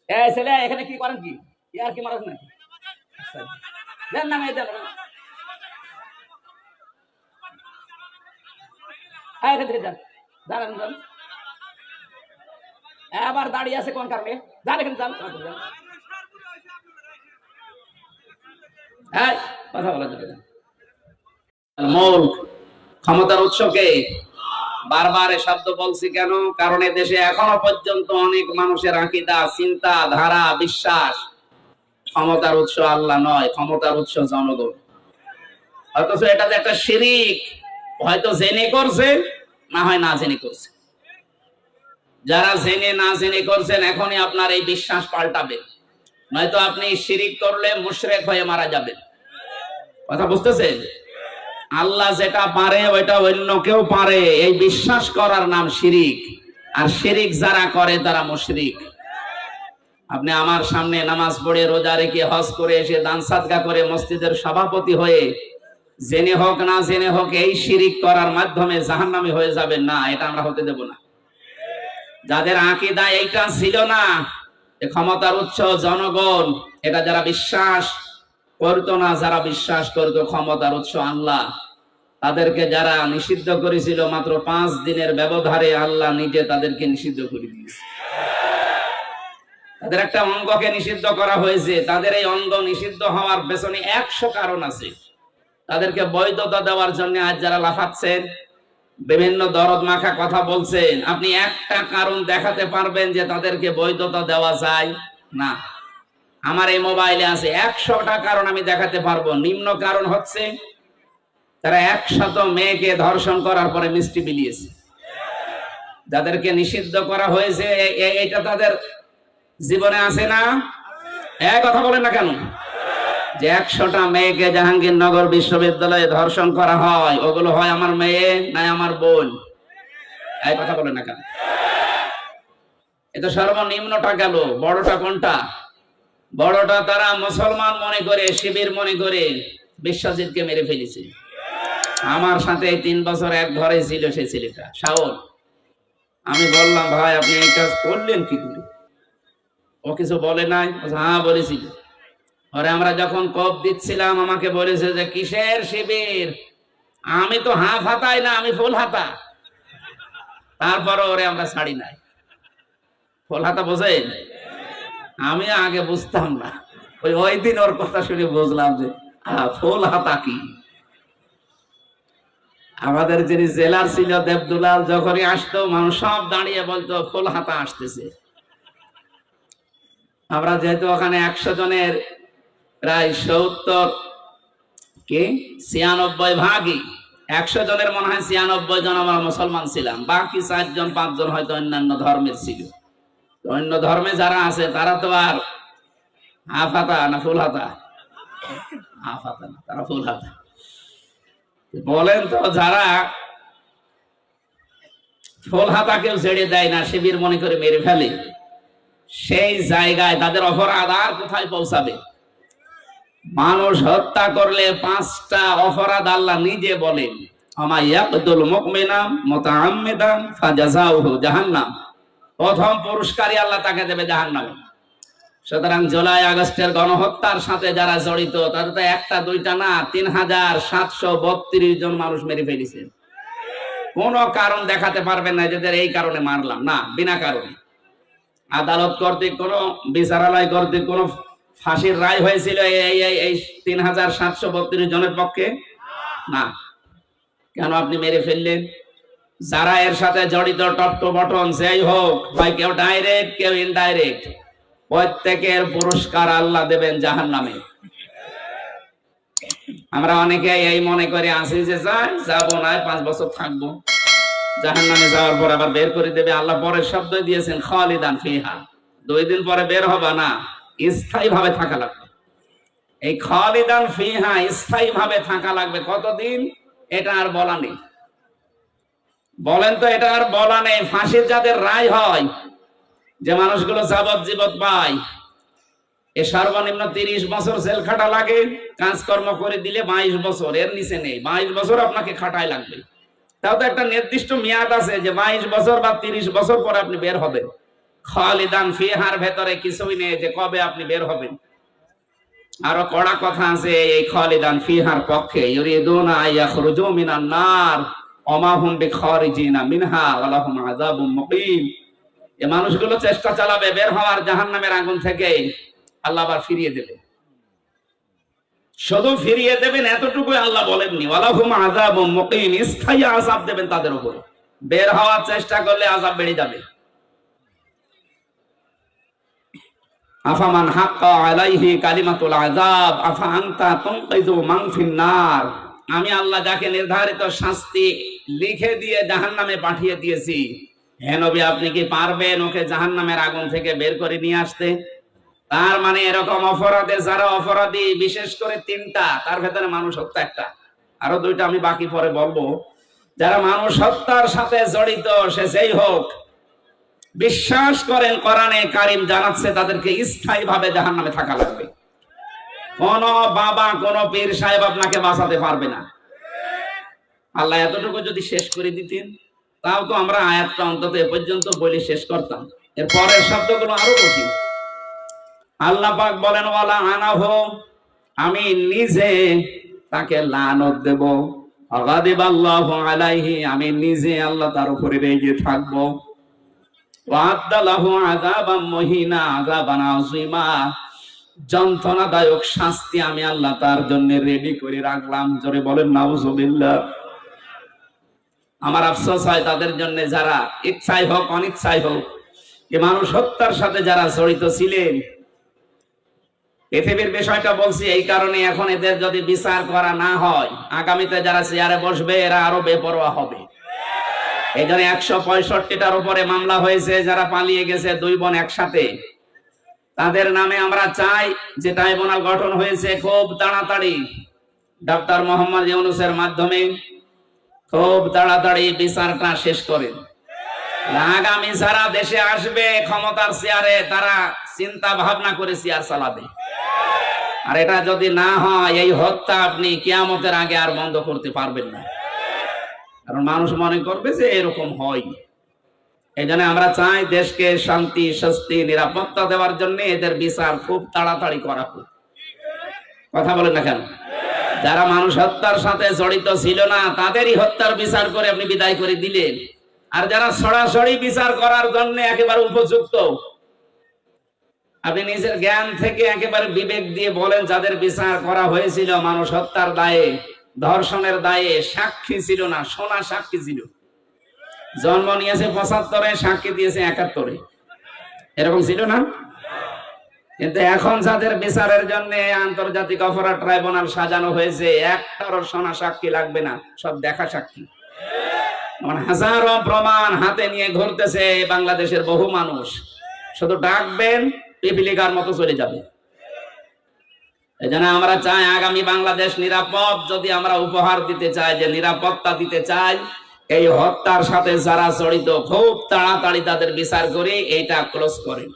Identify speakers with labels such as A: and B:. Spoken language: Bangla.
A: এই ছেলে এখানে কি করেন কি ইয়ার কি মারাস নাকি দেন না মেয়ে দেন এখান থেকে যান দাঁড়ান যান আবার দাঁড়িয়ে আছে কোন কারণে যান এখানে যান কথা বলা যাবে না মূল ক্ষমতার উৎসকে বারবার শব্দ বলছি কেন? কারণ দেশে এখনো পর্যন্ত অনেক মানুষের আকীদা, চিন্তা ধারা, বিশ্বাস ক্ষমতার উৎস আল্লাহ নয়, ক্ষমতার উৎস জনগণ। অথচ এটা যে একটা শিরিক, হয়তো জেনে করছে, না হয় না জেনে করছে। যারা জেনে না জেনে করছেন এখনই আপনার এই বিশ্বাস পাল্টাবে, নয়তো আপনি শিরিক করলে মুশরিক হয়ে মারা যাবেন। কথা বুঝতেছেন? আল্লাহ যেটা পারে ওইটা অন্য কেউ পারে, এই বিশ্বাস করার নাম শিরিক। আর শিরিক যারা করে তারা মুশরিক। আপনি আমার সামনে নামাজ পড়ে, রোজা রেখে, হজ করে এসে, দান সাদকা করে, মসজিদের সভাপতি হয়ে জেনে হোক না জেনে হোক এই শিরিক করার মাধ্যমে জাহান্নামী হয়ে যাবেন না, এটা আমরা হতে দেব না। যাদের আকীদা এইটা ছিল না, ক্ষমতার উৎস জনগণ, এটা যারা বিশ্বাস করতো না, যারা বিশ্বাস করতো ক্ষমতার উৎস আল্লাহ, তাদেরকে যারা নিষিদ্ধ করেছিল মাত্র 5 দিনের ব্যবধানে আল্লাহ নিজে তাদেরকে নিষিদ্ধ করে দিয়েছে। তাদের একটা অঙ্গকে নিষিদ্ধ করা হয়েছে। তাদের এই অঙ্গ নিষিদ্ধ হওয়ার পেছনে 100 কারণ আছে। তাদেরকে বৈধতা দেওয়ার জন্য আজ যারা লাফাচ্ছেন, বিভিন্ন দরদ মাখা কথা বলছেন, আপনি একটা কারণ দেখাতে পারবেন যে তাদেরকে বৈধতা দেওয়া যায় না? আমার এই মোবাইলে আছে 100টা কারণ আমি দেখাতে পারবো। নিম্ন কারণ হচ্ছে তারা 100 মেয়েকে ধর্ষণ করার পরে মিষ্টি বিলিয়েছে। যাদেরকে নিষিদ্ধ করা হয়েছে এটা তাদের জীবনে আছে না? কথা বলেন না কেন? যে 100টা মেয়েকে জাহাঙ্গীরনগর বিশ্ববিদ্যালয়ে ধর্ষণ করা হয়, ওগুলো হয় আমার মেয়ে না আমার বোন? কথা বলেন না কেন? এটা সর্বনিম্নটা গেল। বড়টা কোনটা? বড়টা তারা মুসলমান মনে করে, শিবির মনে করে বিশ্বজিৎকে মেরে ফেলেছে। আমার সাথে 3 বছর এক ঘরে ছিল সেই ছেলেটা, শাওন। আমি বললাম, ভাই আপনি এই কাজ করলেন কি করে? ও কিছু বলে নাই? হ্যাঁ বলেছিল। ওরে আমরা যখন কোপ দিচ্ছিলাম আমাকে বলেছে যে কিসের শিবির? আমি তো হাফ হাতাই না, আমি ফুল হাতা। তারপরে ওরে আমরা ছাড়ি নাই। ফুল হাতা বোঝেন? আমি আগে বুঝতাম না, ওই দিন ওর কথা শুনে বুঝলাম যে ফুল হাতা কি। আমাদের যিনি জেলার ছিল দেবদুলাল, যখনই আসতো মানুষ সব দাঁড়িয়ে বলতো ফুল হাতা আসতেছে। আমরা যেহেতু ওখানে 100 জনের প্রায় 96 ভাগই, 100 জনের মনে হয় 96 জন আমরা মুসলমান ছিলাম, বাকি 4 জন 5 জন হয়তো অন্যান্য ধর্মের ছিল। অন্য ধর্মে যারা আছে তারা তো আর হাফ হাতা না ফুল হাতা? হাফ হাতা না, তারা ফুল হাতা। বলেন তো, যারা ফুল হাতা কেউ ছেড়ে দেয় না, শিবির মনে করে মেরে ফেলে, সেই জায়গায় তাদের অপরাধ আর কোথায় পৌঁছাবে? মানুষ হত্যা করলে 5টা অপরাধ আল্লাহ নিজে বলেন, আমায়াকুল মুমিনা মুতাআম্মিদান ফাজাযাউহু জাহান্নাম। প্রথম পুরস্কারই আল্লাহ তাকে দেবে জাহান্নামে। সুতরাং জুলাই আগস্টের গণহত্যার সাথে যারা জড়িত তাদের তো 1টা 2টা না, 3732 জন মানুষ মেরে ফেলেছে। কোন কারণ দেখাতে পারবেন না যাদের এই কারণে মারলাম, না, বিনা কারণে। আদালত কর্তৃক কোন বিচারালয় কর্তৃক কোন ফাঁসির রায় হয়েছিল এই 3732 জনের পক্ষে? না। কেন আপনি মেরে ফেললেন? যারা এর সাথে জড়িত, টপ টু বটন যেই হোক, হয় কেউ ডাইরেক্ট কেউ ইনডাইরেক্ট, প্রত্যেকের পুরস্কার আল্লাহ দেবেন জাহান্নামে। আমরা অনেকে এই মনে করে আসি যে যাবো না, 5 বছর থাকবো, জাহান্নামে যাওয়ার পর আবার বের করে দেবে আল্লাহ। পরের শব্দ দিয়েছেন খালিদান ফিহা, 2 দিন পরে বের হবে না, স্থায়ী ভাবে থাকা লাগবে। এই খালিদান ফিহা স্থায়ী ভাবে থাকা লাগবে কতদিন এটা আর বলা নেই। বলেন তো, এটা আর বলা নেই। ফাঁসির যাদের রায় হয়, যে মানুষগুলো যাবজ্জীবন পায়, এ সর্বনিম্ন 30 বছর জেল খাটা লাগে। কাজকর্ম করে দিলে 22 বছর, এর নিচে নেই। 22 বছর আপনাকে খাটাই লাগবে। তাও তো একটা নির্দিষ্ট মেয়াদ আছে যে 22 বছর বা 30 বছর পরে আপনি বের হবেন। খালিদান ফিহার ভেতরে কিছুই নেই যে কবে আপনি বের হবেন। আরো কড়া কথা আছে এই খালিদান ফিহার পক্ষে, ইউরিদুনা আইয়াখরুজু মিনান নার ওমা হুম বিখারিজিনা মিনহা ওয়া লাহুম আযাবুম মুকিম। এই মানুষগুলো চেষ্টা চালাবে বের হওয়ার জাহান্নামের আগুন থেকে, আল্লাহ আবার ফিরিয়ে দেবে। শুধু ফিরিয়ে দেবেন এতটুকুই আল্লাহ বলেননি, ওয়া লাহুম আযাবুম মুকিম, স্থায়ী আযাব দেবেন তাদের উপর। বের হওয়ার চেষ্টা করলে আযাব বেড়ে যাবে। আফামান হাক্কা আলাইহি কালিমাতুল আযাব আফা আনতা তুনকিযু মান ফিন্নার। আমি আল্লাহ যাকে নির্ধারিত শাস্তি লিখে দিয়ে জাহান্নামে পাঠিয়ে দিয়েছি, হে নবী আপনি কি পারবেন ওকে জাহান্নামের আগুন থেকে বের করে নিয়ে আসতে? তার মানে এরকম অপরাধে যারা অপরাধী, বিশেষ করে তিনটা, তার ভেতরে মানুষ হত্যা একটা, আরো দুইটা আমি বাকি পরে বলবো। যারা মানুষ হত্যার সাথে জড়িত সে যেই হোক, বিশ্বাস করেন কোরআনে কারীম জানাচ্ছে তাদেরকে স্থায়ী ভাবে জাহান্নামে থাকা লাগবে। কোন বাবা কোন পীর সাহেব আপনাকে বাঁচাতে পারবে না। আল্লাহ এতটুকু যদি শেষ করে দিতেন, তাও তো আমরা আয়াতটা অন্তত এ পর্যন্ত বলে শেষ করতাম। এর পরের শব্দগুলো আরো কঠিন। আল্লাহ পাক বলেন ওয়ালা আনাহু, আমি নিজে তাকে লানত দেব। আগাদিবাল্লাহু আলাইহি, আমি নিজে আল্লাহ তার উপরে রেগে থাকবো। ওয়াদালাহু আযাবাম মুহিনা, আযাবান আযীমা, যন্ত্রণাদায়ক শাস্তি আমি আল্লাহ তার জন্য রেডি করে রাখলাম। জোরে বলেন নাউজুবিল্লাহ। আমার আফসোস হয় তাদের জন্য যারা ইচ্ছাই হোক অনিচ্ছাই হোক এই মানুষ হত্যার সাথে যারা জড়িত ছিলেন। পৃথিবীর বিষয়টা বলছি এই কারণে, এখন এদের যদি বিচার করা না হয়, আগামীতে যারা চেয়ারে বসবে এরা আরো বেপরোয়া হবে। এই জন্য 165টার উপরে মামলা হয়েছে, যারা পালিয়ে গেছে দুই বোন একসাথে, তাদের নামে আমরা চাই যে ট্রাইব্যুনাল গঠন হয়েছে খুব তাড়াতাড়ি ডক্টর মোহাম্মদ ইউনূসের মাধ্যমে খুব তাড়াতাড়ি বিচারটা শেষ করেন। আগামী যারা দেশে আসবে ক্ষমতার চেয়ারে, তারা চিন্তা ভাবনা করে চেয়ার চালাবে। আর এটা যদি না হয়, এই হত্যা আপনি কিয়ামতের আগে আর বন্ধ করতে পারবেন না, কারণ মানুষ মনে করবে যে এরকম হয়। এই জন্য আমরা চাই দেশকে শান্তি, স্বস্তি, নিরাপত্তা দেওয়ার জন্য এদের বিচার খুব তাড়াতাড়ি করা হোক। কথা বলেন না কেন? যারা মানুষ হত্যার সাথে জড়িত ছিল না তাদেরই হত্যার বিচার করে আপনি বিদায় করে দিলেন, আর যারা সরাসরি বিচার করার জন্য একেবারে উপযুক্ত, আপনি নিজের জ্ঞান থেকে একেবারে বিবেক দিয়ে বলেন যাদের বিচার করা হয়েছিল মানুষ হত্যার দায়ে, ধর্ষণের দায়ে, সাক্ষী ছিল না, সোনা সাক্ষী ছিল, জন্ম নিয়েছে 75-এ, সাক্ষী দিয়েছে 71-এ, এরকম ছিল না? কিন্তু এখন যাদের বিচারের জন্য আন্তর্জাতিক অপরাধ ট্রাইব্যুনাল সাজানো হয়েছে, একটারও সোনা সাক্ষী লাগবে না, সব দেখা সাক্ষী। হাজারো প্রমাণ হাতে নিয়ে ঘুরতেছে বাংলাদেশের বহু মানুষ, শুধু ডাকবেন পিপিলিকার মতো চলে যাবে। এই জন্য আমরা চাই আগামী বাংলাদেশ নিরাপদ। যদি আমরা উপহার দিতে চাই, যে নিরাপত্তা দিতে চাই, এই হত্যার সাথে যারা জড়িত খুব তাড়াতাড়ি তাদের বিচার করে এইটা ক্লোজ করেন।